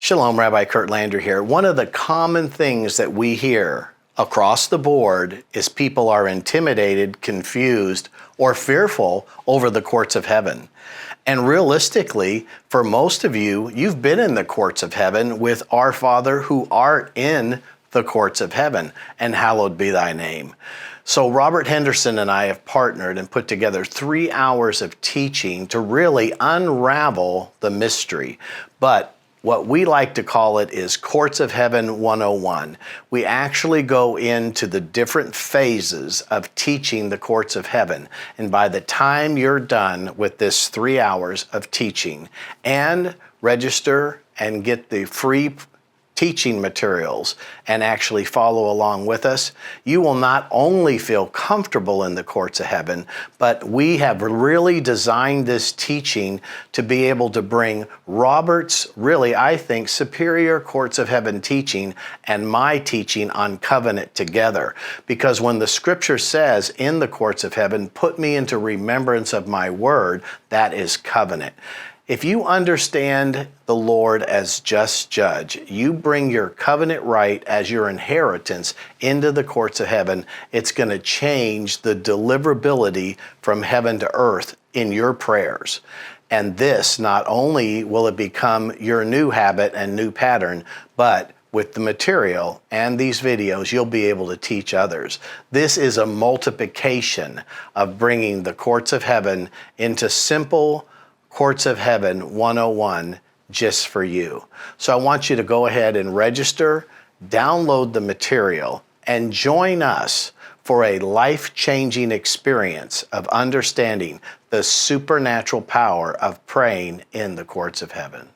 Shalom, Rabbi Curt Landry here. One of the common things that we hear across the board is people are intimidated, confused, or fearful over the courts of heaven. And realistically, for most of you, you've been in the courts of heaven with our Father who art in the courts of heaven, and hallowed be thy name. So Robert Henderson and I have partnered and put together 3 hours of teaching to really unravel the mystery. But what we like to call it is Courts of Heaven 101. We actually go into the different phases of teaching the courts of heaven. And by the time you're done with this 3 hours of teaching, and register and get the free teaching materials and actually follow along with us, you will not only feel comfortable in the courts of heaven, but we have really designed this teaching to be able to bring Robert's really, I think, superior courts of heaven teaching and my teaching on covenant together. Because when the scripture says in the courts of heaven, put me into remembrance of my word, that is covenant. If you understand the Lord as just judge, you bring your covenant right as your inheritance into the courts of heaven, it's going to change the deliverability from heaven to earth in your prayers. And this, not only will it become your new habit and new pattern, but with the material and these videos, you'll be able to teach others. This is a multiplication of bringing the courts of heaven into simple Courts of Heaven 101 just for you. So I want you to go ahead and register, download the material, and join us for a life-changing experience of understanding the supernatural power of praying in the courts of heaven.